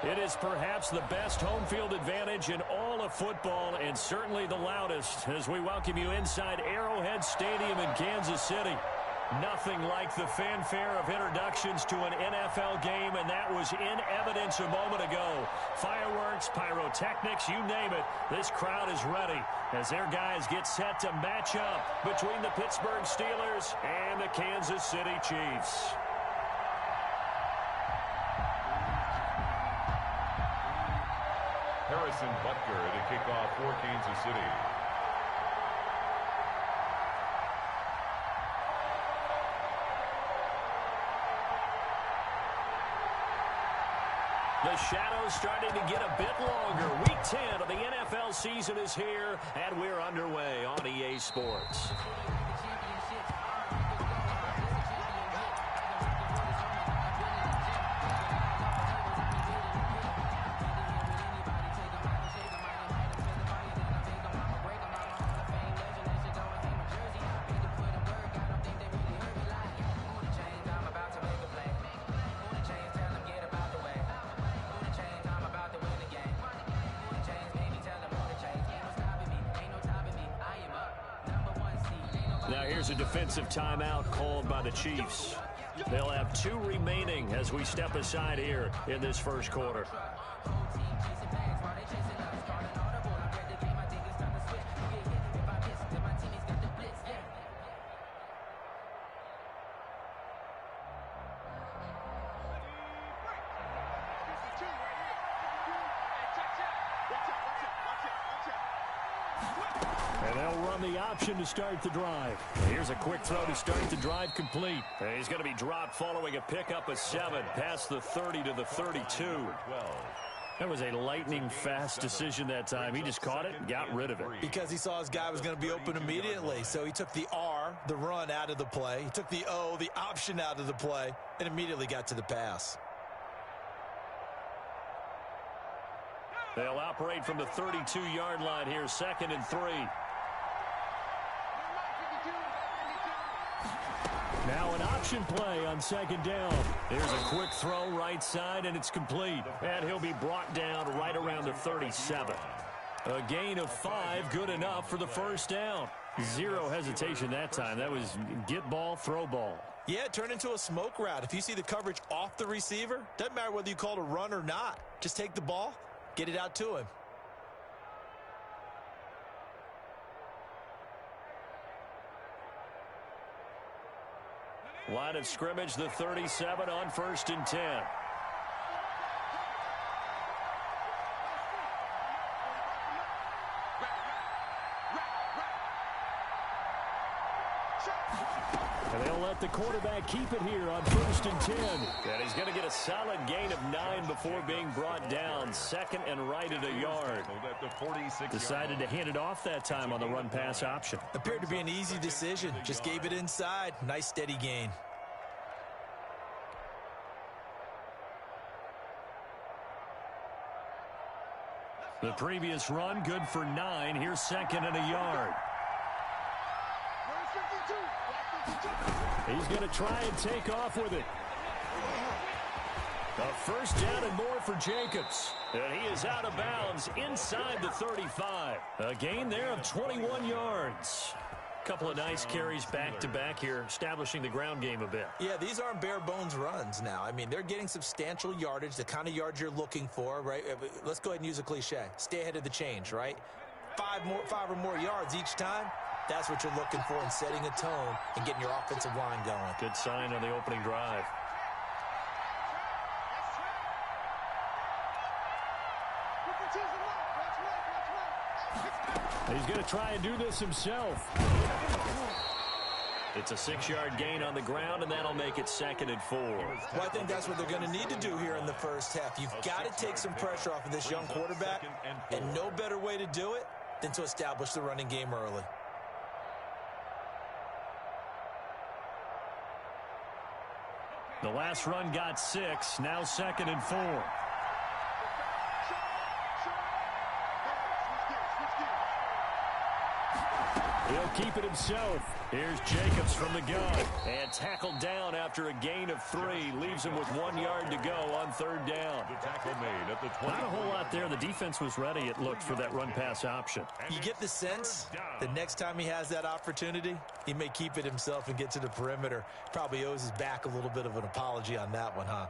It is perhaps the best home field advantage in all of football and certainly the loudest as we welcome you inside Arrowhead Stadium in Kansas City. Nothing like the fanfare of introductions to an NFL game, and that was in evidence a moment ago. Fireworks, pyrotechnics, you name it. This crowd is ready as their guys get set to match up between the Pittsburgh Steelers and the Kansas City Chiefs. Harrison Butker to kick off for Kansas City. The shadow's starting to get a bit longer. Week 10 of the NFL season is here, and we're underway on EA Sports. Now here's a defensive timeout called by the Chiefs. They'll have 2 remaining as we step aside here in this first quarter. And they'll run the option to start the drive. Here's a quick throw to start the drive complete. And he's going to be dropped following a pickup of 7 past the 30 to the 32. That was a lightning-fast decision that time. He just caught it and got rid of it. Because he saw his guy was going to be open immediately. So he took the R, the run, out of the play. He took the O, the option, out of the play, and immediately got to the pass. They'll operate from the 32-yard line here, 2nd and 3. Now an option play on 2nd down. There's a quick throw right side, and it's complete. And he'll be brought down right around the 37. A gain of 5, good enough for the first down. 0 hesitation that time. That was get ball, throw ball. Yeah, it turned into a smoke route. If you see the coverage off the receiver, doesn't matter whether you call it a run or not. Just take the ball, get it out to him. Line of scrimmage, the 37 on 1st and 10. And they'll let the quarterback keep it here on 1st and 10. And he's going to get a solid gain of 9 before being brought down. 2nd and right at a yard. Decided to hand it off that time on the run-pass option. Appeared to be an easy decision. Just gave it inside. Nice steady gain. The previous run, good for 9. Here's 2nd and a yard. He's going to try and take off with it. A first down and more for Jacobs. And he is out of bounds inside the 35. A gain there of 21 yards. Couple of nice carries back-to-back here, establishing the ground game a bit. Yeah, these aren't bare-bones runs now. I mean, they're getting substantial yardage, the kind of yards you're looking for, right? Let's go ahead and use a cliche. Stay ahead of the change, right? 5 or more yards each time. That's what you're looking for in setting a tone and getting your offensive line going. Good sign on the opening drive. He's going to try and do this himself. It's a 6-yard gain on the ground, and that'll make it 2nd and 4. Well, I think that's what they're going to need to do here in the first half. You've got to take some pressure off of this young quarterback, and no better way to do it than to establish the running game early. The last run got 6, now 2nd and 4. He'll keep it himself. Here's Jacobs from the gun. And tackled down after a gain of 3. Leaves him with 1 yard to go on 3rd down. The tackle made at the 20. Not a whole lot there. The defense was ready, it looked, for that run-pass option. You get the sense the next time he has that opportunity, he may keep it himself and get to the perimeter. Probably owes his back a little bit of an apology on that one, huh?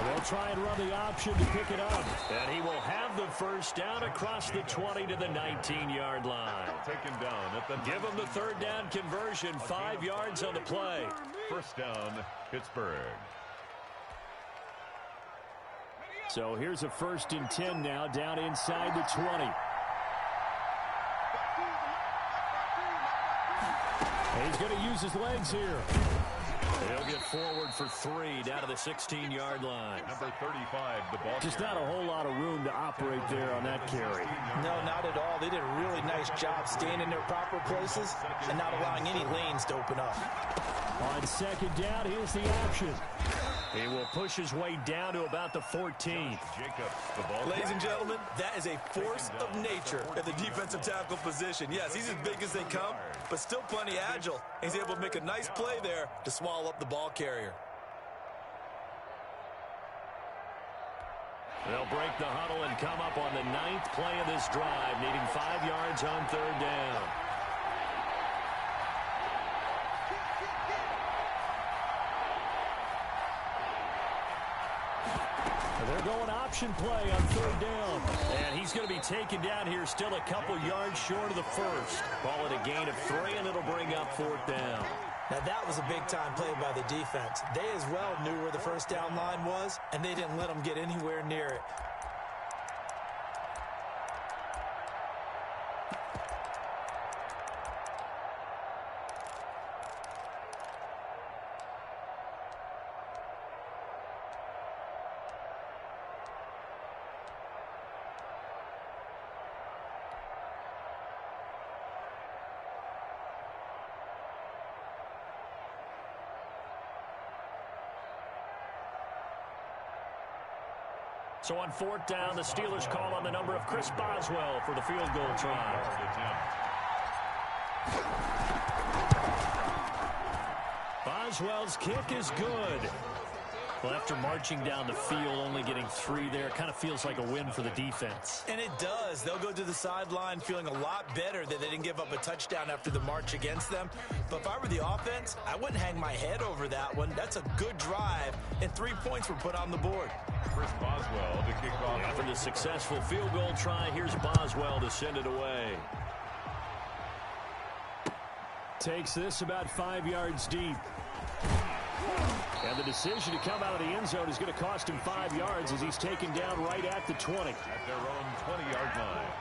They'll try and run the option to pick it up. And he will have the first down across the 20 to the 19-yard line. Taken down at the Give him the 3rd down conversion. 5 yards on the play. First down, Pittsburgh. So here's a 1st and 10 now, down inside the 20. And he's going to use his legs here. He'll get forward for 3 down to the 16-yard line. Number 35, the ball. Just not a whole lot of room to operate there on that carry. No, not at all. They did a really nice job staying in their proper places and not allowing any lanes to open up. On 2nd down, here's the option. He will push his way down to about the 14th. Jacobs, the ball. Ladies and gentlemen, that is a force of nature at the defensive tackle position. Yes, he's as big as they come, but still plenty agile. He's able to make a nice play there to swallow up the ball carrier. They'll break the huddle and come up on the 9th play of this drive, needing 5 yards on 3rd down. They're going option play on 3rd down. And he's going to be taken down here, still a couple yards short of the first. Ball at a gain of 3, and it'll bring up 4th down. Now, that was a big-time play by the defense. They as well knew where the first down line was, and they didn't let them get anywhere near it. So on 4th down, the Steelers call on the number of Chris Boswell for the field goal try. Boswell's kick is good. Well, after marching down the field, only getting 3 there, kind of feels like a win for the defense. And it does. They'll go to the sideline feeling a lot better that they didn't give up a touchdown after the march against them. But if I were the offense, I wouldn't hang my head over that one. That's a good drive, and 3 points were put on the board. Chris Boswell to kick off. After the successful field goal try, here's Boswell to send it away. Takes this about 5 yards deep. And the decision to come out of the end zone is going to cost him 5 yards as he's taken down right at the 20. At their own 20-yard line.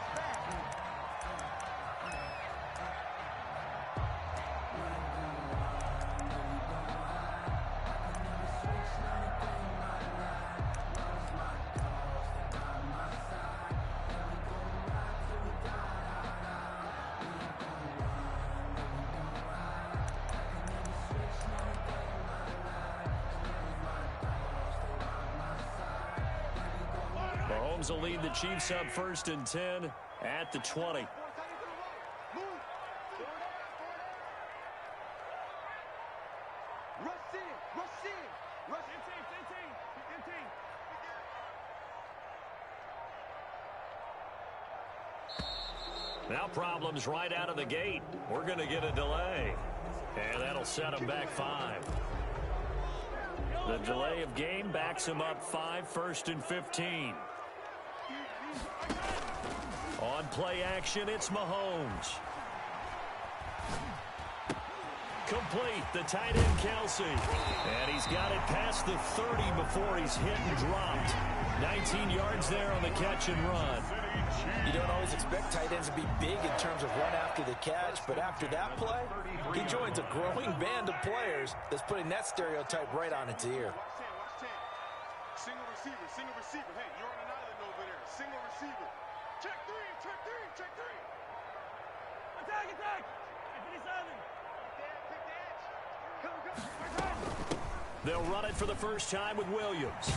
Mahomes will lead the Chiefs up 1st and 10 at the 20. Now problems right out of the gate. We're going to get a delay. And that'll set them back 5. The delay of game backs him up 5, 1st and 15. On play action, it's Mahomes. Complete, the tight end Kelsey. And he's got it past the 30 before he's hit and dropped. 19 yards there on the catch and run. You don't always expect tight ends to be big in terms of run after the catch, but after that play, he joins a growing band of players that's putting that stereotype right on its ear. Single receiver, single receiver. Hey, you're on an island over there. Single receiver. They'll run it for the first time with Williams.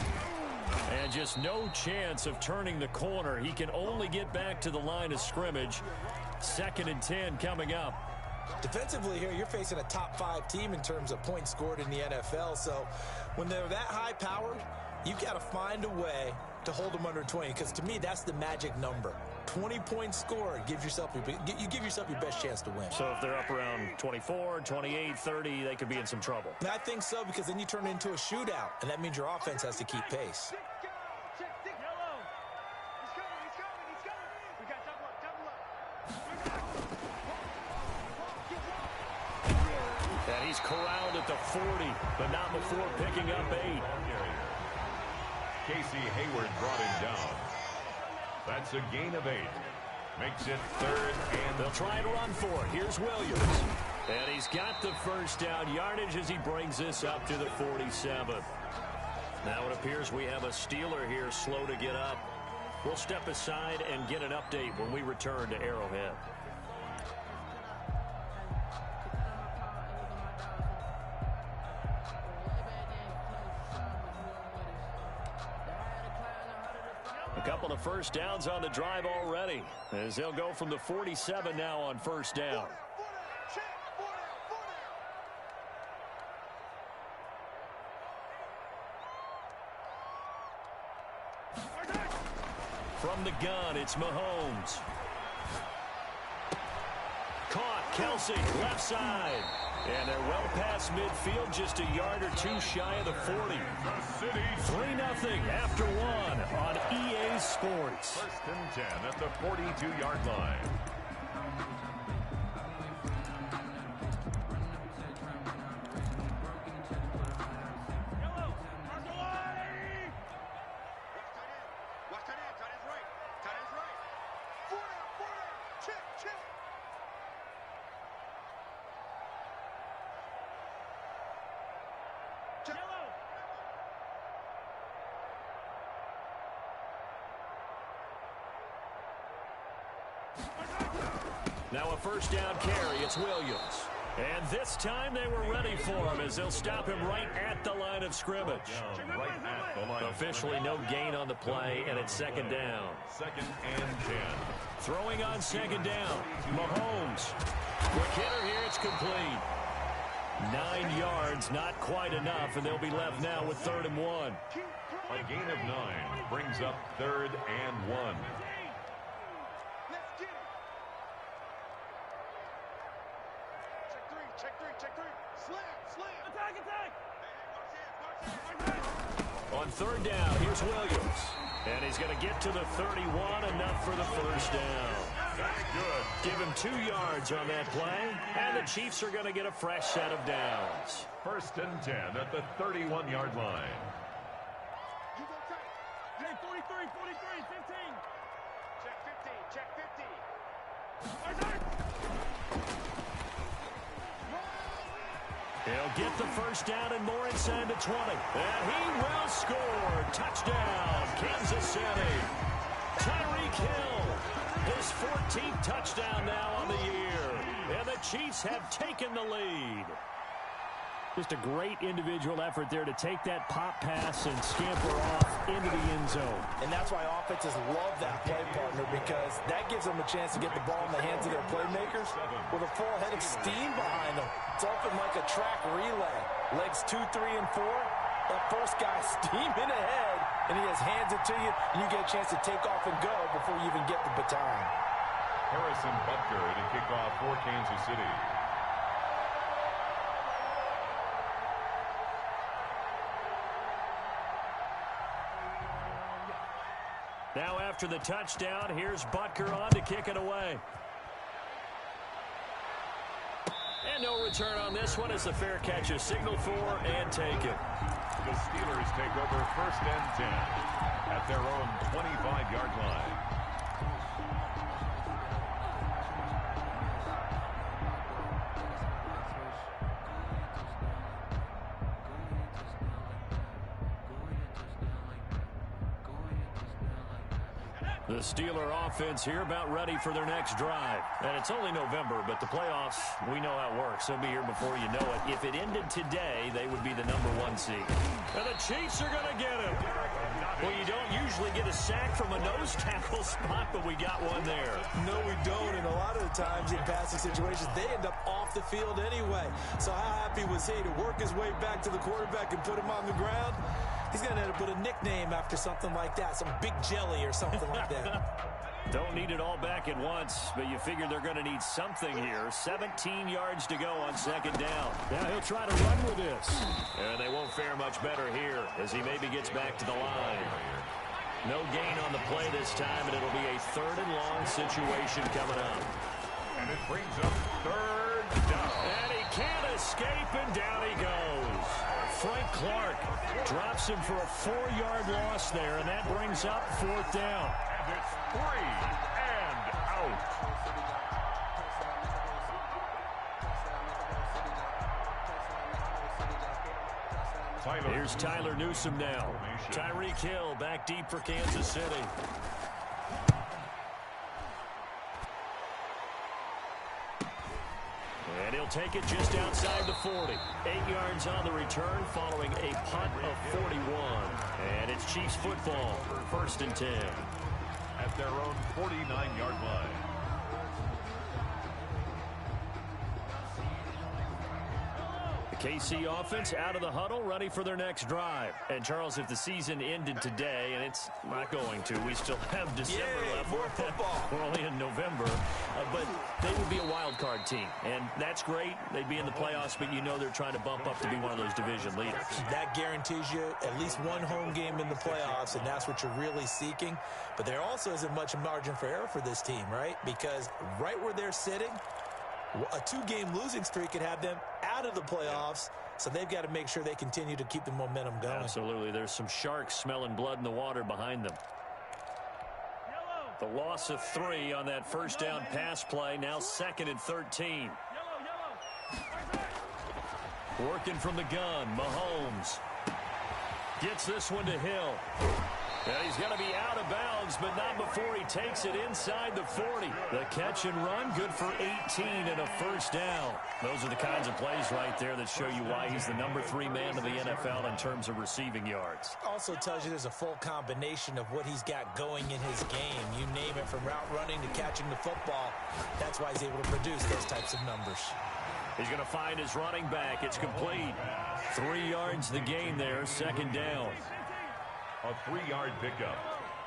And just no chance of turning the corner. He can only get back to the line of scrimmage. 2nd and 10 coming up. Defensively here, you're facing a top 5 team in terms of points scored in the NFL. So when they're that high powered, you've got to find a way to hold them under 20. Because to me, that's the magic number. 20 points scored, you give yourself your best chance to win. So if they're up around 24, 28, 30, they could be in some trouble. And I think so, because then you turn it into a shootout, and that means your offense has to keep pace. And he's corralled at the 40, but not before picking up 8. Casey Hayward brought him down. That's a gain of 8. Makes it 3rd and... They'll try and run for it. Here's Williams. And he's got the first down yardage as he brings this up to the 47. Now it appears we have a Steeler here slow to get up. We'll step aside and get an update when we return to Arrowhead. A couple of first downs on the drive already, as they'll go from the 47 now on first down. From the gun, it's Mahomes. Caught, Kelsey, left side. And they're well past midfield, just a yard or two shy of the 40. 3-0 after 1 on EA Sports. 1st and 10 at the 42-yard line. Now a first down carry, it's Williams. And this time they were ready for him as they'll stop him right at the line of scrimmage. Right at the line. Officially no gain on the play, and it's 2nd down. 2nd and 10. Throwing on 2nd down, Mahomes. Quick hitter here, it's complete. 9 yards, not quite enough, and they'll be left now with 3rd and 1. A gain of 9 brings up 3rd and 1. On 3rd down, here's Williams. And he's going to get to the 31, enough for the first down. That's good. Give him 2 yards on that play, and the Chiefs are going to get a fresh set of downs. 1st and 10 at the 31-yard line. Hey, 43, 15. Check 50. He'll get the first down and more inside the 20. And he will score. Touchdown, Kansas City. Tyreek Hill, his 14th touchdown now on the year. And the Chiefs have taken the lead. Just a great individual effort there to take that pop pass and scamper off into the end zone. And that's why offenses love that play, partner, because that gives them a chance to get the ball in the hands of their playmakers with a full head of steam behind them. It's often like a track relay. Legs 2, 3, and 4. That first guy steaming ahead, and he has hands it to you, and you get a chance to take off and go before you even get the baton. Harrison Butker to kick off for Kansas City. Now after the touchdown, here's Butker on to kick it away. And no return on this one as the fair catch is signaled for and taken. The Steelers take over 1st and 10 at their own 25-yard line. The Steeler offense here about ready for their next drive. And it's only November, but the playoffs, we know how it works. They'll be here before you know it. If it ended today, they would be the #1 seed. And the Chiefs are going to get him. Well, you don't usually get a sack from a nose tackle spot, but we got one there. No, we don't. And a lot of the times in passing situations, they end up off the field anyway. So how happy was he to work his way back to the quarterback and put him on the ground? He's going to have to put a nickname after something like that, some Big Jelly or something like that. Don't need it all back at once, but you figure they're going to need something here. 17 yards to go on second down. Now he'll try to run with this. And they won't fare much better here as he maybe gets back to the line. No gain on the play this time, and it'll be a 3rd and long situation coming up. And it brings up 3rd down. And he can't escape, and down he goes. Frank Clark drops him for a 4-yard loss there, and that brings up 4th down. And it's 3 and out. Here's Tyler Newsome now. Tyreek Hill back deep for Kansas City. And he'll take it just outside the 40. 8 yards on the return following a punt of 41. And it's Chiefs football, 1st and 10. At their own 49-yard line. KC offense out of the huddle, ready for their next drive. And, Charles, if the season ended today, and it's not going to, we still have December left. More football. We're only in November. But they would be a wild card team. And that's great. They'd be in the playoffs, but you know they're trying to bump up to be one of those division leaders. That guarantees you at least one home game in the playoffs, and that's what you're really seeking. But there also isn't much margin for error for this team, right? Because right where they're sitting, a 2-game losing streak could have them out of the playoffs, so they've got to make sure they continue to keep the momentum going. Absolutely. There's some sharks smelling blood in the water behind them. The loss of 3 on that 1st down pass play, now 2nd and 13. Working from the gun, Mahomes gets this one to Hill. And he's going to be out of bounds, but not before he takes it inside the 40. The catch and run, good for 18 and a 1st down. Those are the kinds of plays right there that show you why he's the #3 man of the NFL in terms of receiving yards. Also tells you there's a full combination of what he's got going in his game. You name it, from route running to catching the football. That's why he's able to produce those types of numbers. He's going to find his running back. It's complete. 3 yards the gain there, 2nd down. A 3-yard pickup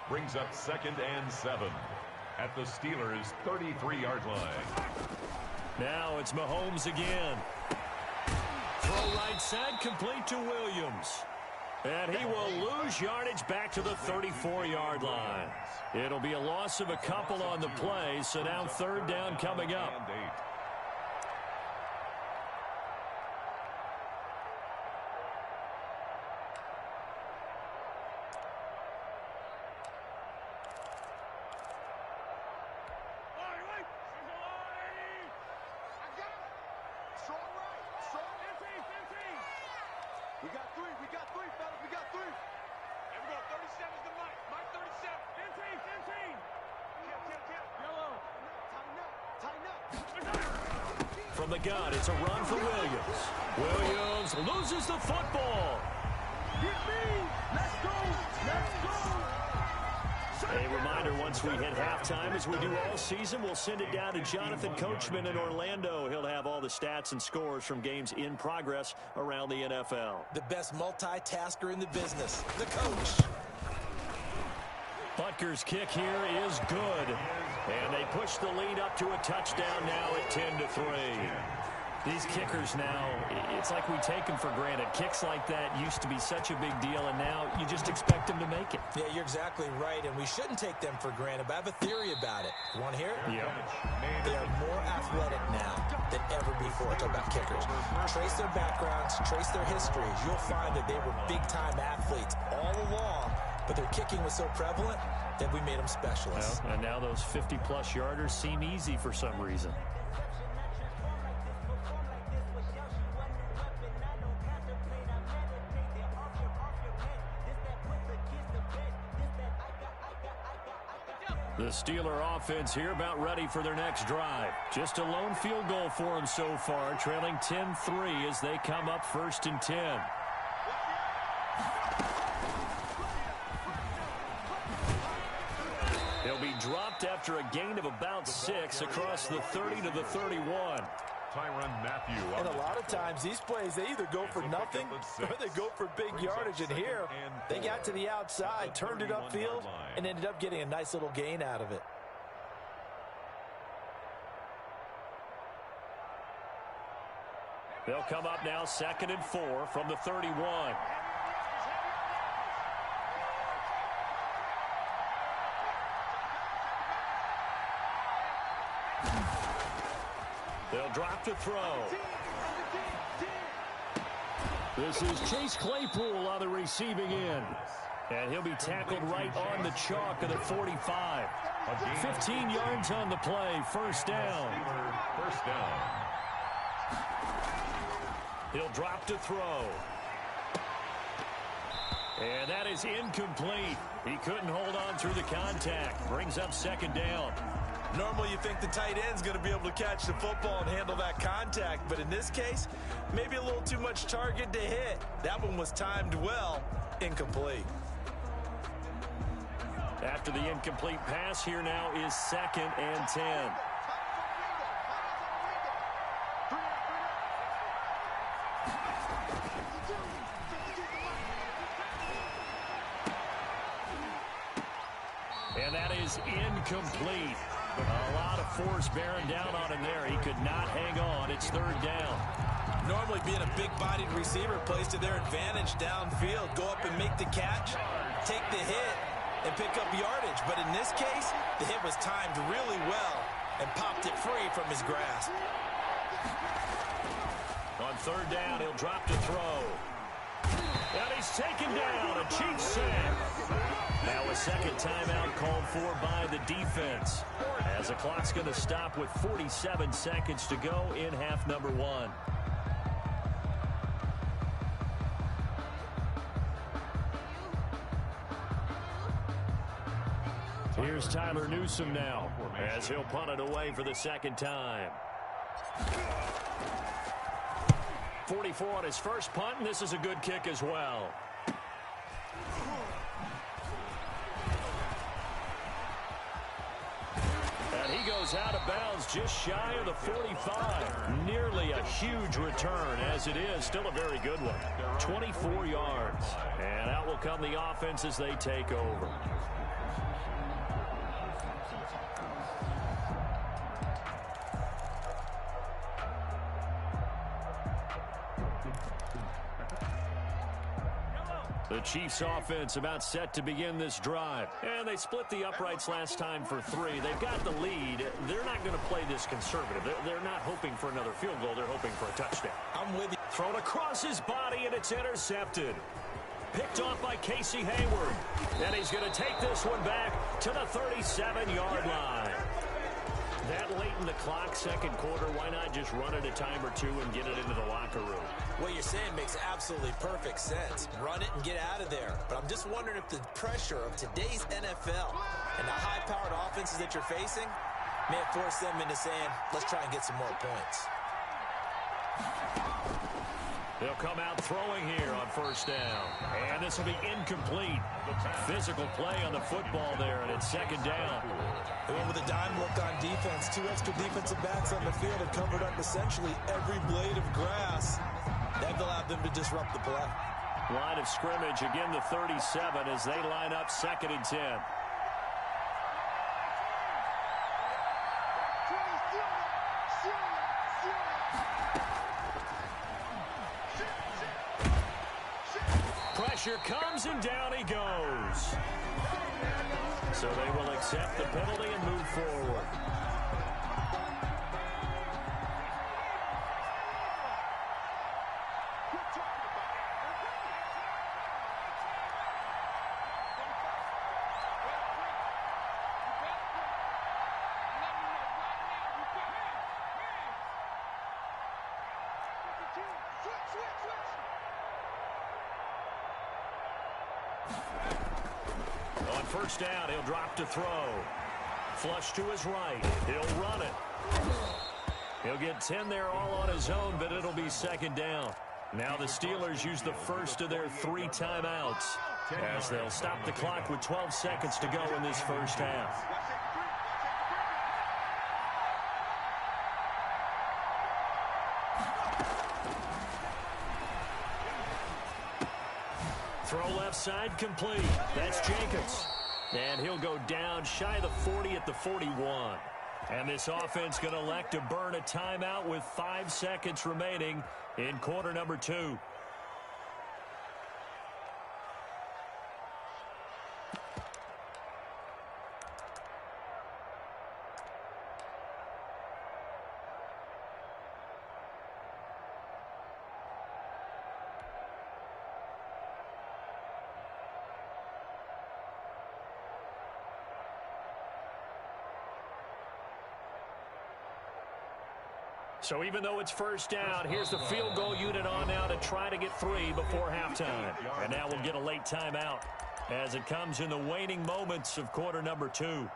brings up 2nd and 7 at the Steelers' 33-yard line. Now it's Mahomes again. Throw right side, complete to Williams. And he will lose yardage back to the 34-yard line. It'll be a loss of a couple on the play, so now 3rd down coming up. And 8. From the gun, it's a run for Williams. Williams loses the football. Let's go. Let's go. A reminder, once we hit halftime, as we do all season, we'll send it down to Jonathan Coachman in Orlando. He'll have all the stats and scores from games in progress around the NFL. The best multitasker in the business, the coach. Butker's kick here is good. And they push the lead up to a touchdown now at 10-3. These kickers now, it's like we take them for granted. Kicks like that used to be such a big deal, and now you just expect them to make it. Yeah, you're exactly right, and we shouldn't take them for granted, but I have a theory about it. You want to hear it? Yeah. They are more athletic now than ever before. Talk about kickers. Trace their backgrounds, trace their histories. You'll find that they were big-time athletes all along, but their kicking was so prevalent that we made them specialists. Well, and now those 50-plus yarders seem easy for some reason. The Steeler offense here about ready for their next drive. Just a lone field goal for them so far, trailing 10-3 as they come up 1st and 10. He'll be dropped after a gain of about 6 across the 30 to the 31. Tyrann Mathieu. And a lot of times these plays, they either go for nothing or they go for big yardage. And here, they got to the outside, turned it upfield, and ended up getting a nice little gain out of it. They'll come up now 2nd and 4 from the 31. They'll drop to throw. This is Chase Claypool on the receiving end. And he'll be tackled right on the chalk of the 45. 15 yards on the play, 1st down. First down. He'll drop to throw. And that is incomplete. He couldn't hold on through the contact. Brings up 2nd down. Normally you think the tight end's going to be able to catch the football and handle that contact, but in this case, maybe a little too much target to hit. That one was timed well, incomplete. After the incomplete pass, here now is 2nd and 10. And that is incomplete. A lot of force bearing down on him there. He could not hang on. It's 3rd down. Normally being a big-bodied receiver plays to their advantage downfield. Go up and make the catch, take the hit, and pick up yardage. But in this case, the hit was timed really well and popped it free from his grasp. On 3rd down, he'll drop to throw. And he's taken down. A cheap sack. Now a 2nd timeout called for by the defense, as the clock's going to stop with 47 seconds to go in half number 1. Here's Tyler Newsome now, as he'll punt it away for the 2nd time. 44 on his first punt, and this is a good kick as well. And he goes out of bounds just shy of the 45. Nearly a huge return, as it is still a very good one. 24 yards. And out will come the offense as they take over. The Chiefs offense about set to begin this drive. And they split the uprights last time for 3. They've got the lead. They're not going to play this conservative. They're not hoping for another field goal. They're hoping for a touchdown. I'm with you. Thrown across his body, and it's intercepted. Picked off by Casey Hayward. And he's going to take this one back to the 37-yard line. That late in the clock, 2nd quarter, why not just run it a time or 2 and get it into the locker room? What you're saying makes absolutely perfect sense. Run it and get out of there. But I'm just wondering if the pressure of today's NFL and the high-powered offenses that you're facing may have forced them into saying, let's try and get some more points. They'll come out throwing here on 1st down. And this will be incomplete. Physical play on the football there, and it's 2nd down. They went with a dime look on defense. 2 extra defensive backs on the field and covered up essentially every blade of grass. That allowed them to disrupt the play. Line of scrimmage, again the 37 as they line up 2nd and 10. Pressure comes and down he goes. So they will accept the penalty and move forward. On 1st down, he'll drop to throw. Flush to his right. He'll run it. He'll get 10 there all on his own, but it'll be second down. Now the Steelers use the first of their 3 timeouts as they'll stop the clock with 12 seconds to go in this first half. Throw left side complete. That's Jacobs. And he'll go down shy of the 40 at the 41. And this offense going to elect to burn a timeout with 5 seconds remaining in quarter number 2. So even though it's first down, here's the field goal unit on now to try to get 3 before halftime. And now we'll get a late timeout as it comes in the waning moments of quarter number 2.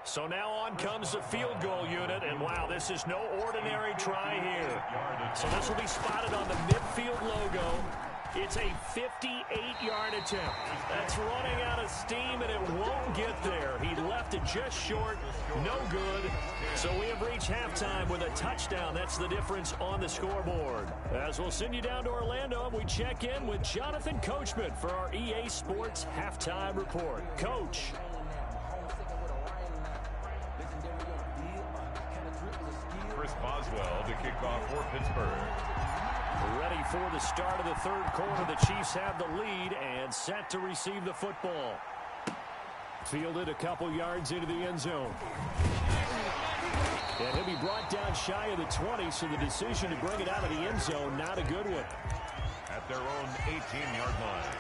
So now on comes the field goal unit, and wow, this is no ordinary try here. So this will be spotted on the midfield logo. It's a 58-yard attempt. That's running out of steam, and it won't get there. He left it just short, no good. So we have reached halftime with a touchdown. That's the difference on the scoreboard. As we'll send you down to Orlando, and we check in with Jonathan Coachman for our EA Sports Halftime Report. Coach. Boswell to kick off for Pittsburgh. Ready for the start of the third quarter. The Chiefs have the lead and set to receive the football. Fielded a couple yards into the end zone. And he'll be brought down shy of the 20, so the decision to bring it out of the end zone, not a good one. At their own 18-yard line.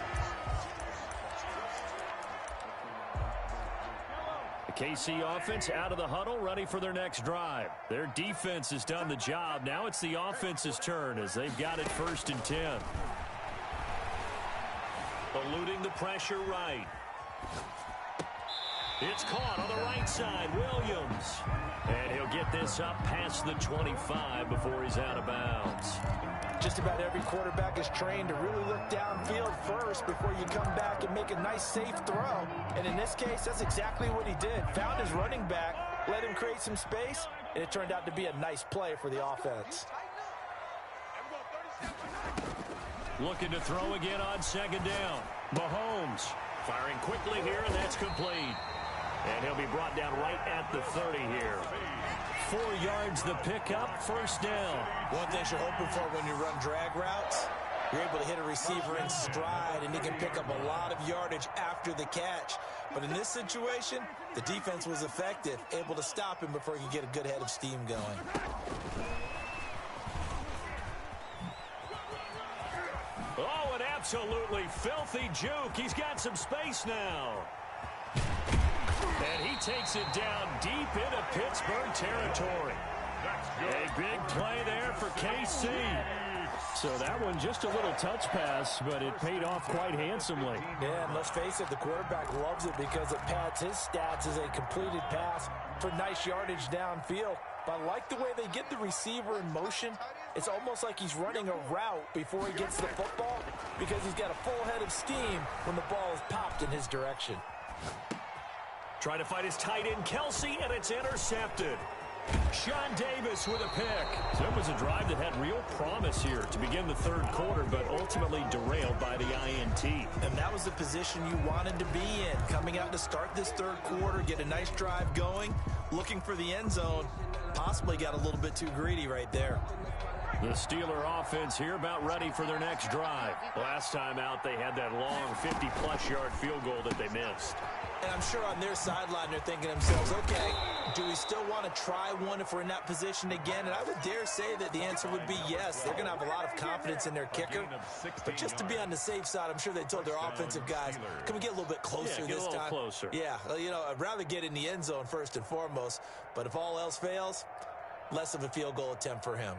The KC offense out of the huddle, ready for their next drive. Their defense has done the job. Now it's the offense's turn as they've got it 1st and 10. Eluding the pressure right. It's caught on the right side. Williams. And he'll get this up past the 25 before he's out of bounds. Just about every quarterback is trained to really look downfield first before you come back and make a nice, safe throw. And in this case, that's exactly what he did. Found his running back, let him create some space, and it turned out to be a nice play for the offense. Looking to throw again on 2nd down. Mahomes firing quickly here, and that's complete. And he'll be brought down right at the 30 here. 4 yards the pickup, 1st down. One thing you're hoping for when you run drag routes, you're able to hit a receiver in stride, and he can pick up a lot of yardage after the catch. But in this situation, the defense was effective, able to stop him before he could get a good head of steam going. Oh, an absolutely filthy juke. He's got some space now. And he takes it down deep into Pittsburgh territory. A big play there for KC. So that one just a little touch pass, but it paid off quite handsomely. Yeah, and let's face it, the quarterback loves it because it pads his stats as a completed pass for nice yardage downfield. But I like the way they get the receiver in motion. It's almost like he's running a route before he gets the football because he's got a full head of steam when the ball is popped in his direction. Trying to fight his tight end, Kelsey, and it's intercepted. Sean Davis with a pick. So it was a drive that had real promise here to begin the third quarter, but ultimately derailed by the INT. And that was the position you wanted to be in. Coming out to start this third quarter, get a nice drive going, looking for the end zone. Possibly got a little bit too greedy right there. The Steeler offense here about ready for their next drive. Last time out, they had that long 50-plus yard field goal that they missed. And I'm sure on their sideline they're thinking to themselves, okay, do we still want to try one if we're in that position again? And I would dare say that the answer would be yes. They're going to have a lot of confidence in their kicker. But just to be on the safe side, I'm sure they told their offensive guys, can we get a little bit closer this time? Closer. Yeah, well, you know, I'd rather get in the end zone first and foremost. But if all else fails, less of a field goal attempt for him.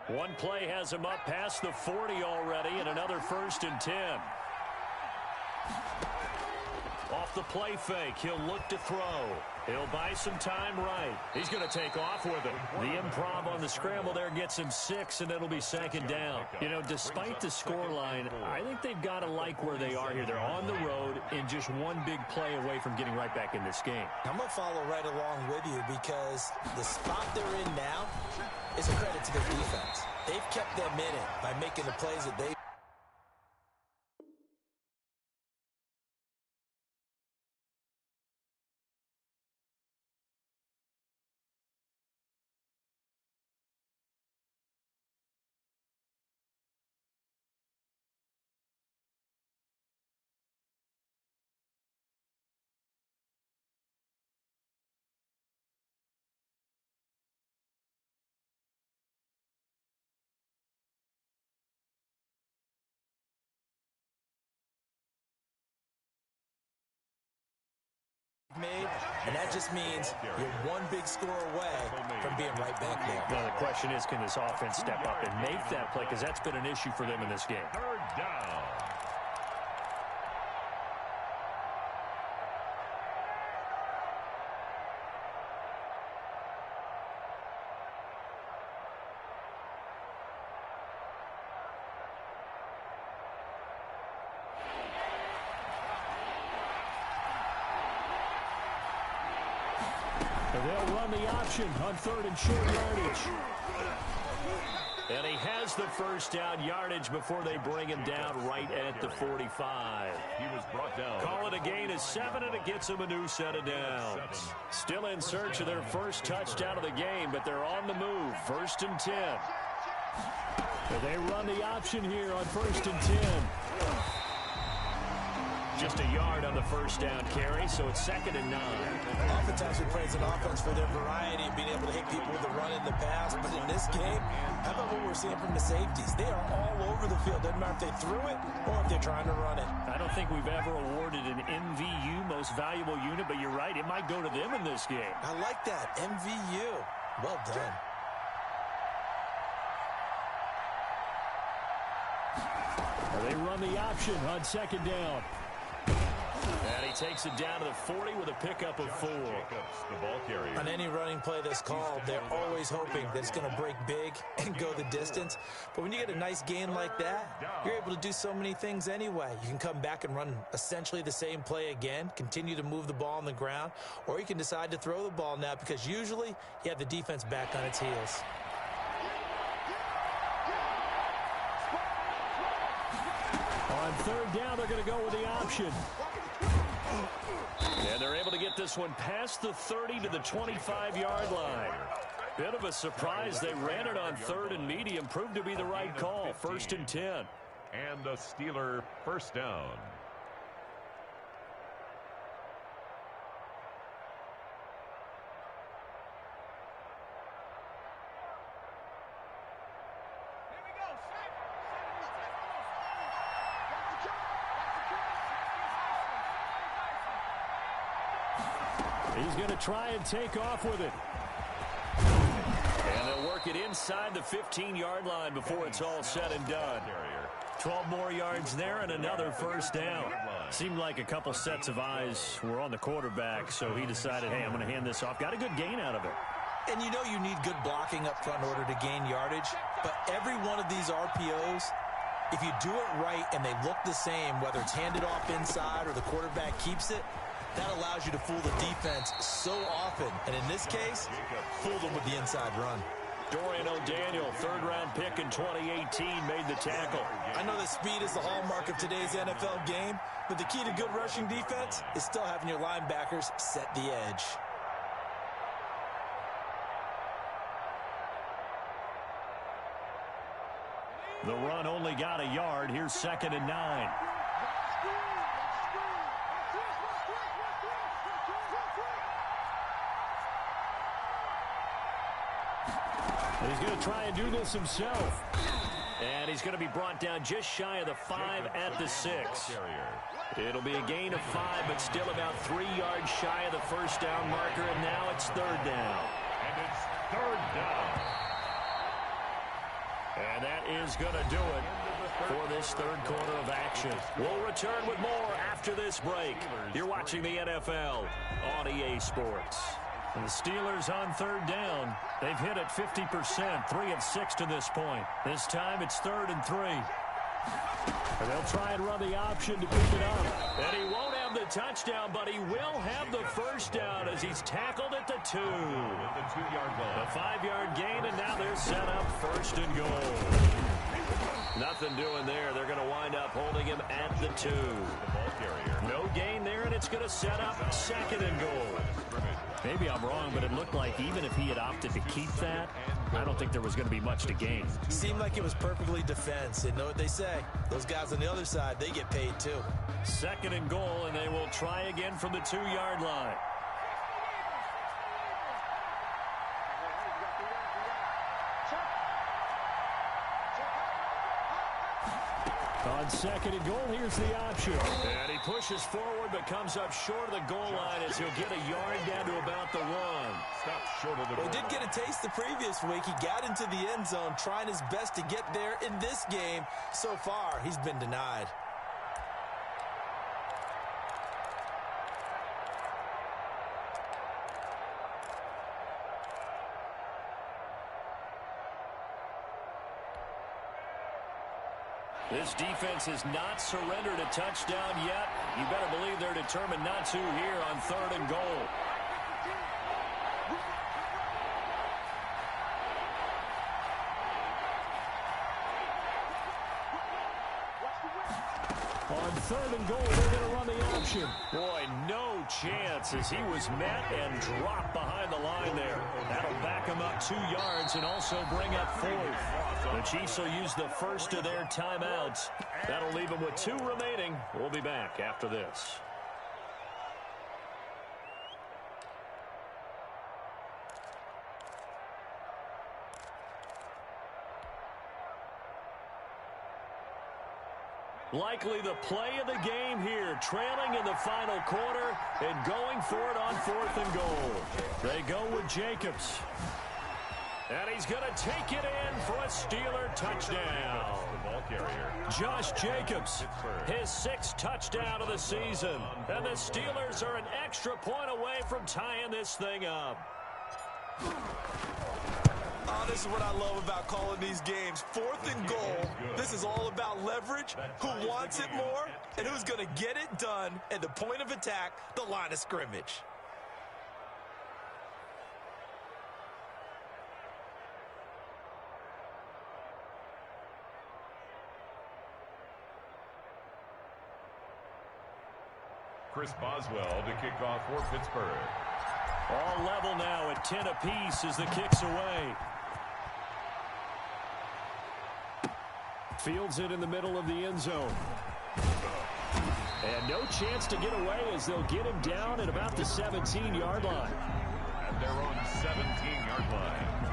One play has him up past the 40 already, and another 1st and 10. Off the play fake, he'll look to throw. He'll buy some time right. He's going to take off with it. The improv on the scramble there gets him 6, and it'll be 2nd down. You know, despite the scoreline, I think they've got to like where they are here. They're on the road and just one big play away from getting right back in this game. I'm going to follow right along with you because the spot they're in now is a credit to their defense. They've kept them in it by making the plays that they made, and that just means you're one big score away from being right back there. Now the question is, can this offense step up and make that play? Because that's been an issue for them in this game. 3rd down. They'll run the option on 3rd and short yardage. And he has the 1st down yardage before they bring him down right at the 45. He was brought down. Call it a gain of 7, and it gets him a new set of downs. Still in search of their first touchdown of the game, but they're on the move. 1st and 10. They run the option here on 1st and 10. Just a yard on the 1st down carry, so it's 2nd and 9. Oftentimes we praise an offense for their variety of being able to hit people with the run in the pass, but in this game, how about what we're seeing from the safeties? They are all over the field. Doesn't matter if they threw it or if they're trying to run it. I don't think we've ever awarded an MVU, most valuable unit, but you're right, it might go to them in this game. I like that, MVU. Well done. They run the option on 2nd down. And he takes it down to the 40 with a pickup of 4. The ball carrier. On any running play that's called, they're always hoping that it's going to break big and go the distance. But when you get a nice gain like that, you're able to do so many things anyway. You can come back and run essentially the same play again, continue to move the ball on the ground, or you can decide to throw the ball now because usually you have the defense back on its heels. On 3rd down, they're going to go with the option. And they're able to get this one past the 30 to the 25-yard line. Bit of a surprise. They ran it on 3rd and medium. Proved to be the right call. 1st and 10. And a Steeler 1st down. He's going to try and take off with it. And they'll work it inside the 15-yard line before it's all said and done. 12 more yards there and another 1st down. Seemed like a couple sets of eyes were on the quarterback, so he decided, hey, I'm going to hand this off. Got a good gain out of it. And you know you need good blocking up front in order to gain yardage, but every one of these RPOs, if you do it right and they look the same, whether it's handed off inside or the quarterback keeps it, that allows you to fool the defense so often. And in this case, fool them with the inside run. Dorian O'Daniel, 3rd-round pick in 2018, made the tackle. I know that speed is the hallmark of today's NFL game, but the key to good rushing defense is still having your linebackers set the edge. The run only got a yard. Here's 2nd and 9. He's going to try and do this himself. And he's going to be brought down just shy of the 5 at the 6. It'll be a gain of 5, but still about 3 yards shy of the 1st down marker, and now it's 3rd down. And it's third down. And that is going to do it for this third quarter of action. We'll return with more after this break. You're watching the NFL on EA Sports. And the Steelers on third down. They've hit it 50%, 3 of 6 to this point. This time it's 3rd and 3. And they'll try and run the option to pick it up. And he won't have the touchdown, but he will have the first down as he's tackled at the 2. At the 2-yard line. A 5-yard gain, and now they're set up 1st and goal. Nothing doing there. They're going to wind up holding him at the 2. The ball carrier. No gain there, and it's going to set up 2nd and goal. Maybe I'm wrong, but it looked like even if he had opted to keep that, I don't think there was going to be much to gain. Seemed like it was perfectly defense. And know what they say? Those guys on the other side, they get paid too. 2nd and goal, and they will try again from the 2-yard line. On 2nd and goal, here's the option. And he pushes forward but comes up short of the goal line as he'll get a yard down to about the 1. Stop short of the Well, goal. he did get a taste the previous week. He got into the end zone trying his best to get there in this game. So far, he's been denied. This defense has not surrendered a touchdown yet. You better believe they're determined not to here on 3rd and goal. On 3rd and goal, they're going to run the option. Boy, no chance as he was met and dropped behind the line there. That'll back him up 2 yards and also bring up 4th. The Chiefs will use the first of their timeouts. That'll leave them with 2 remaining. We'll be back after this. Likely the play of the game here, trailing in the final quarter and going for it on 4th and goal. They go with Jacobs. And he's going to take it in for a Steeler touchdown. The ball carrier. Josh Jacobs, his 6th touchdown of the season. And the Steelers are an extra point away from tying this thing up. Oh, this is what I love about calling these games. 4th and goal. This is all about leverage, who wants it more, and who's going to get it done at the point of attack, the line of scrimmage. Chris Boswell to kick off for Pittsburgh. All level now at 10 apiece as the kick's away. Fields it in the middle of the end zone. And no chance to get away as they'll get him down at about the 17-yard line. At their own 17-yard line.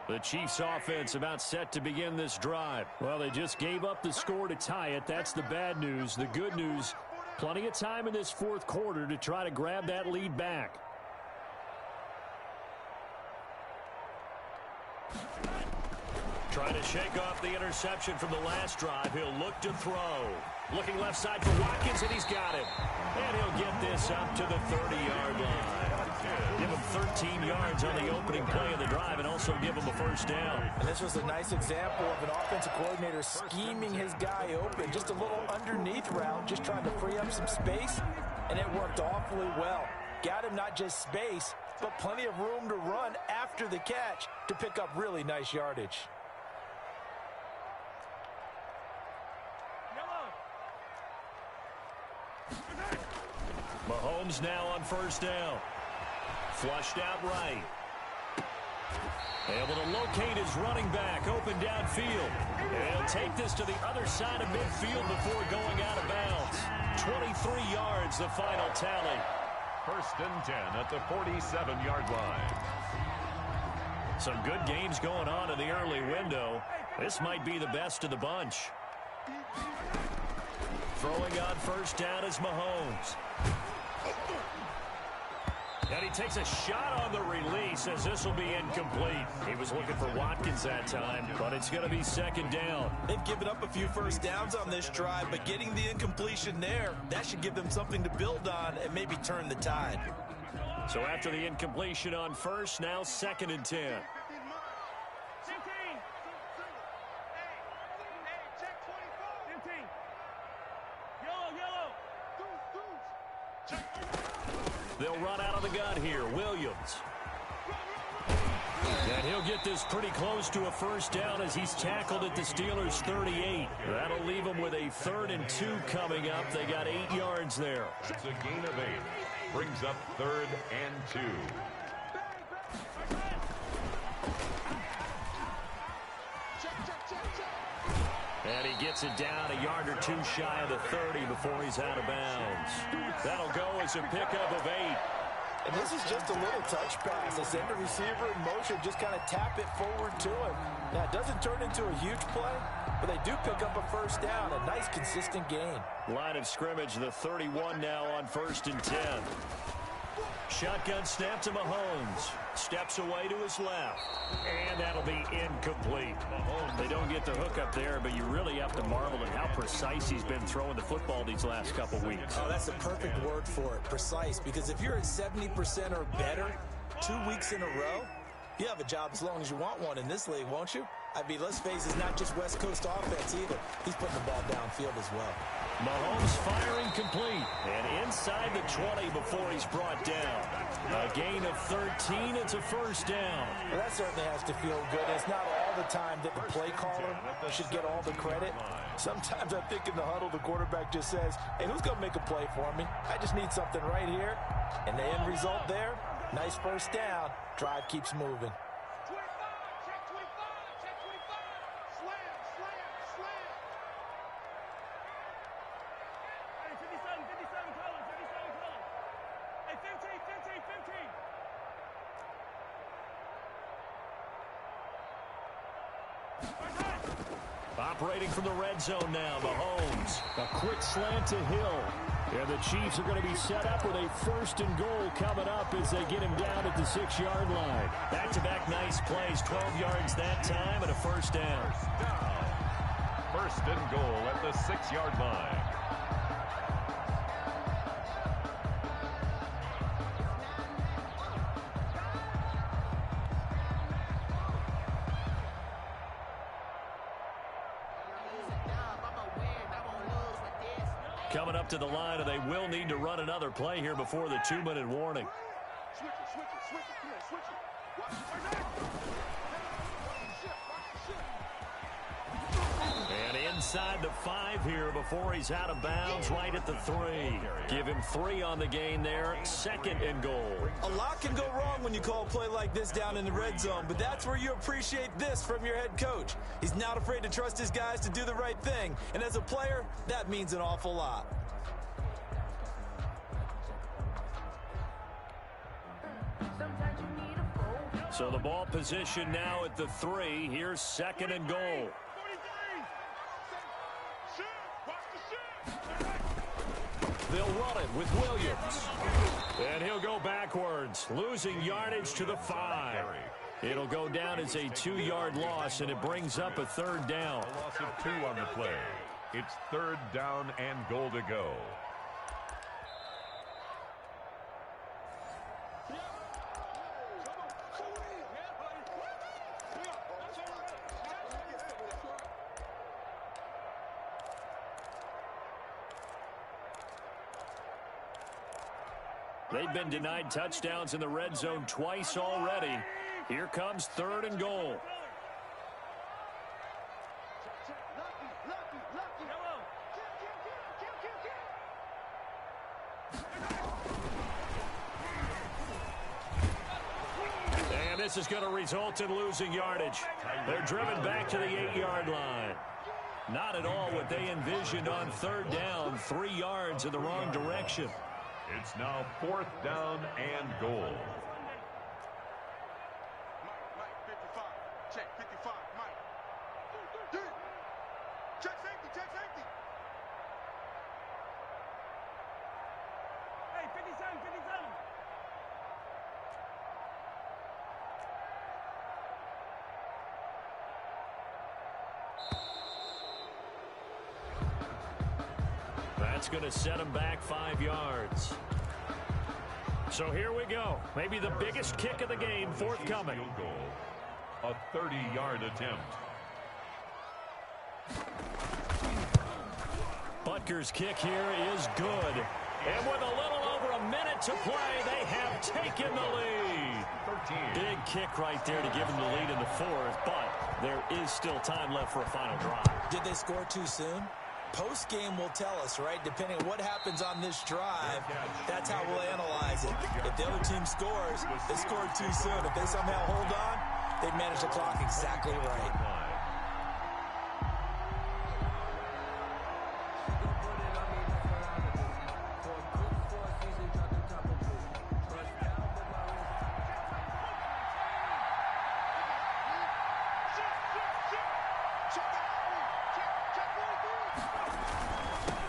The Chiefs offense about set to begin this drive. Well, they just gave up the score to tie it. That's the bad news. The good news, plenty of time in this 4th quarter to try to grab that lead back. Trying to shake off the interception from the last drive. He'll look to throw. Looking left side for Watkins, and he's got it. And he'll get this up to the 30-yard line. Give him 13 yards on the opening play of the drive and also give him a first down. And this was a nice example of an offensive coordinator scheming his guy open. Just a little underneath route, just trying to free up some space, and it worked awfully well. Got him not just space, but plenty of room to run after the catch to pick up really nice yardage. Mahomes now on first down. Flushed out right. Able to locate his running back, open downfield. And he'll take this to the other side of midfield before going out of bounds. 23 yards, the final tally. 1st and 10 at the 47-yard line. Some good games going on in the early window. This might be the best of the bunch. Throwing on 1st down is Mahomes. And he takes a shot on the release as this will be incomplete. He was looking for Watkins that time, but it's going to be 2nd down. They've given up a few 1st downs on this drive, but getting the incompletion there, that should give them something to build on and maybe turn the tide. So after the incompletion on 1st, now 2nd and 10. They'll run out of the gun here. Williams. And he'll get this pretty close to a 1st down as he's tackled at the Steelers' 38. That'll leave them with a 3rd and 2 coming up. They got 8 yards there. That's a gain of 8. Brings up 3rd and 2. And he gets it down a yard or 2 shy of the 30 before he's out of bounds. That'll go as a pickup of 8. And this is just a little touch pass. They send the receiver in motion, just kind of tap it forward to him. Now, it doesn't turn into a huge play, but they do pick up a 1st down, a nice, consistent gain. Line of scrimmage, the 31 now on 1st and 10. Shotgun snap to Mahomes. Steps away to his left. And that'll be incomplete. Mahomes, they don't get the hook up there, but you really have to marvel at how precise he's been throwing the football these last couple weeks. Oh, that's the perfect word for it, precise, because if you're at 70% or better 2 weeks in a row, you have a job as long as you want one in this league, won't you? I mean, let's face it, it's not just West Coast offense either. He's putting the ball downfield as well. Mahomes firing complete. And inside the 20 before he's brought down. A gain of 13. It's a 1st down. Well, that certainly has to feel good. It's not all the time that the play caller should get all the credit. Sometimes I think in the huddle, the quarterback just says, hey, who's going to make a play for me? I just need something right here. And the end result there, nice 1st down. Drive keeps moving. Operating from the red zone now, Mahomes. A quick slant to Hill. And the Chiefs are going to be set up with a 1st and goal coming up as they get him down at the 6-yard line. Back-to-back nice plays, 12 yards that time and a 1st down. 1st and goal at the 6-yard line. Coming up to the line, and they will need to run another play here before the 2-minute warning. And inside the 5 here before he's out of bounds, right at the 3. Give him 3 on the gain there, 2nd and goal. A lot can go wrong when you call a play like this down in the red zone, but that's where you appreciate this from your head coach. He's not afraid to trust his guys to do the right thing, and as a player, that means an awful lot. So the ball position now at the 3. Here's 2nd and goal. They'll run it with Williams. And he'll go backwards, losing yardage to the 5. It'll go down as a 2-yard loss, and it brings up a 3rd down. A loss of 2 on the play. It's 3rd down and goal to go. They've been denied touchdowns in the red zone twice already. Here comes 3rd and goal. And this is going to result in losing yardage. They're driven back to the 8-yard line. Not at all what they envisioned on third down. 3 yards in the wrong direction. It's now 4th down and goal. Mike, 55. Check 55. Mike. Check safety. Check safety. Hey, 57. 57. That's going to set him back 5 yards. So here we go. Maybe the biggest kick of the game forthcoming. Field goal. A 30-yard attempt. Butker's kick here is good. And with a little over a minute to play, they have taken the lead. 13. Big kick right there to give them the lead in the 4th, but there is still time left for a final drive. Did they score too soon? Post-game will tell us, right? Depending on what happens on this drive, that's how we'll analyze it. If the other team scores, they scored too soon. If they somehow hold on, they manage the clock exactly right.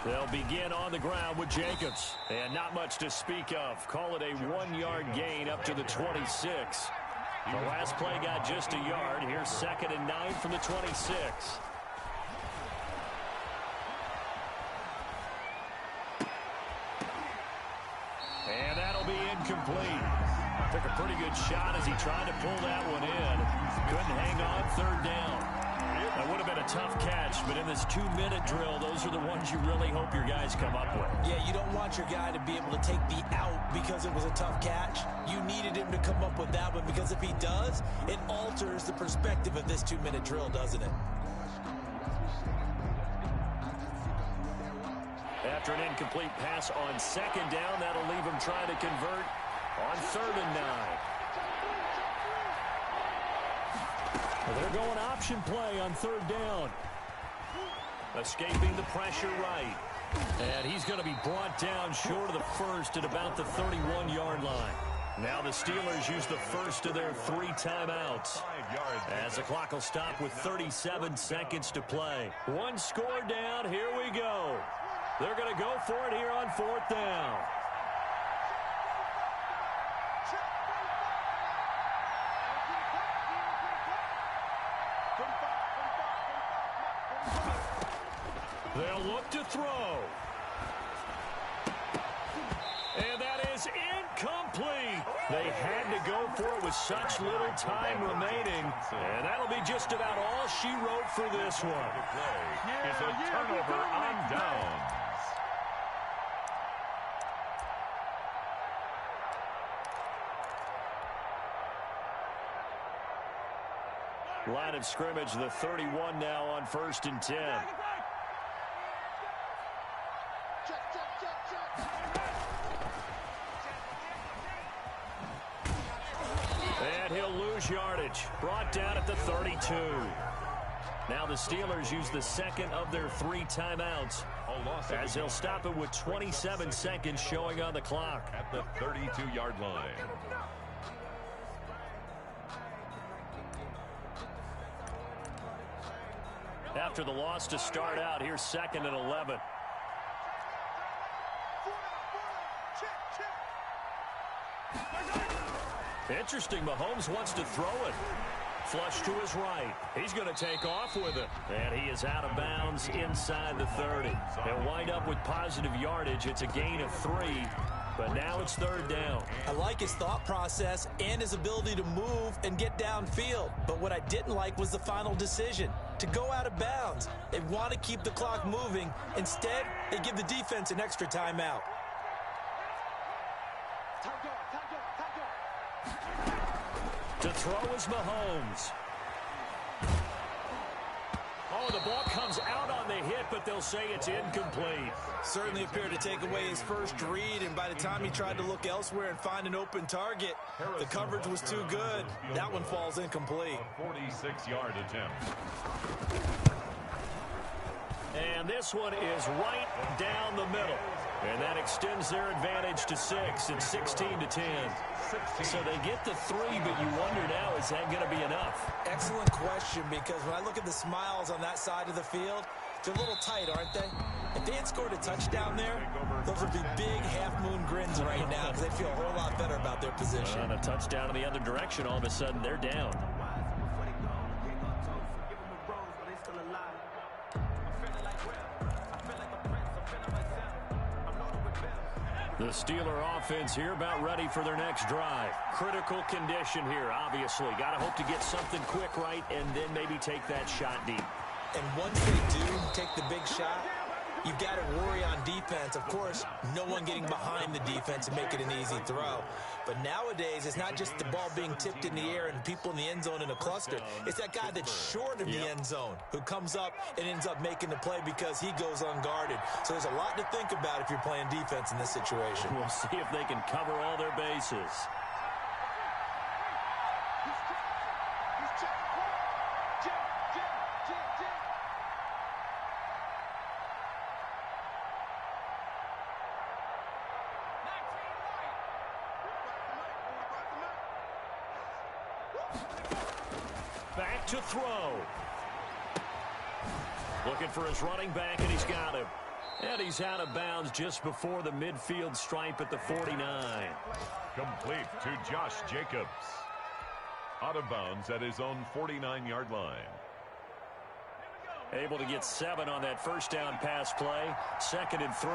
They'll begin on the ground with Jacobs. And not much to speak of. Call it a 1-yard gain up to the 26. The last play got just a yard. Here's 2nd and 9 from the 26. And that'll be incomplete. Took a pretty good shot as he tried to pull that one in. Couldn't hang on 3rd down. That would have been a tough catch, but in this 2-minute drill, those are the ones you really hope your guys come up with. Yeah, you don't want your guy to be able to take the out because it was a tough catch. You needed him to come up with that one because if he does, it alters the perspective of this 2-minute drill, doesn't it? After an incomplete pass on 2nd down, that'll leave him trying to convert on 3rd and 9. They're going option play on 3rd down. Escaping the pressure right. And he's going to be brought down short of the 1st at about the 31-yard line. Now the Steelers use the first of their 3 timeouts. As the clock will stop with 37 seconds to play. 1 score down. Here we go. They're going to go for it here on 4th down. They'll look to throw. And that is incomplete. They had to go for it with such little time remaining. And that'll be just about all she wrote for this one. It's a turnover on downs. Line of scrimmage, the 31 now on 1st and 10. And he'll lose yardage. Brought down at the 32. Now the Steelers use the 2nd of their 3 timeouts as they'll stop it with 27 seconds showing on the clock. At the 32-yard line. After the loss to start out, here's 2nd and 11. Interesting, Mahomes wants to throw it. Flush to his right. He's going to take off with it. And he is out of bounds inside the 30. He'll wind up with positive yardage. It's a gain of 3. But now it's 3rd down. I like his thought process and his ability to move and get downfield. But what I didn't like was the final decision, to go out of bounds. They want to keep the clock moving. Instead, they give the defense an extra timeout. To throw is Mahomes. Oh, the ball comes out on the hit, but they'll say it's incomplete. Certainly appeared to take away his first read, and by the time he tried to look elsewhere and find an open target, the coverage was too good. That one falls incomplete. A 46-yard attempt. And this one is right down the middle. And that extends their advantage to 6. It's 16-10. So they get the 3, but you wonder now, is that going to be enough? Excellent question, because when I look at the smiles on that side of the field, they're a little tight, aren't they? If they had scored a touchdown there, those would be big half-moon grins right now because they feel a whole lot better about their position. And a touchdown in the other direction, all of a sudden they're down. The Steeler offense here about ready for their next drive. Critical condition here, obviously. Got to hope to get something quick right and then maybe take that shot deep. And once they do take the big shot, you've got to worry on defense. Of course, no one getting behind the defense and make it an easy throw. But nowadays, it's not just the ball being tipped in the air and people in the end zone in a cluster. It's that guy that's short of the end zone who comes up and ends up making the play because he goes unguarded. So there's a lot to think about if you're playing defense in this situation. We'll see if they can cover all their bases. Back to throw. Looking for his running back, and he's got him. And he's out of bounds just before the midfield stripe at the 49. Complete to Josh Jacobs. Out of bounds at his own 49-yard line. Able to get 7 on that first down pass play. 2nd and 3.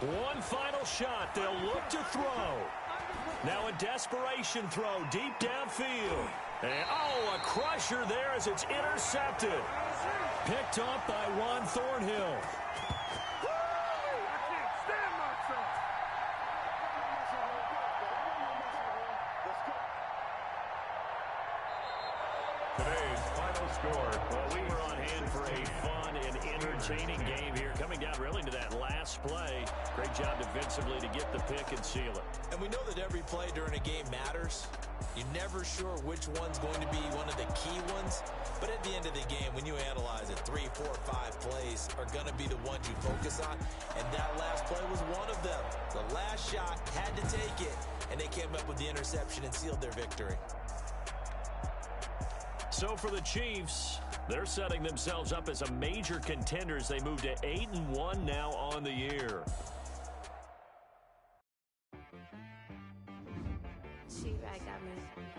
One final shot. They'll look to throw. Now a desperation throw deep downfield. And, oh, a crusher there as it's intercepted. Picked up by Juan Thornhill. Today's final score. Well, we were on hand for a fun and entertaining game here. Coming down really to that last play. Great job defensively to get the pick and seal it. And we know that every play during a game matters. You're never sure which one's going to be one of the key ones. But at the end of the game, when you analyze it, 3, 4, 5 plays are going to be the ones you focus on. And that last play was one of them. The last shot had to take it. And they came up with the interception and sealed their victory. So for the Chiefs, they're setting themselves up as a major contender as they move to 8-1 now on the year.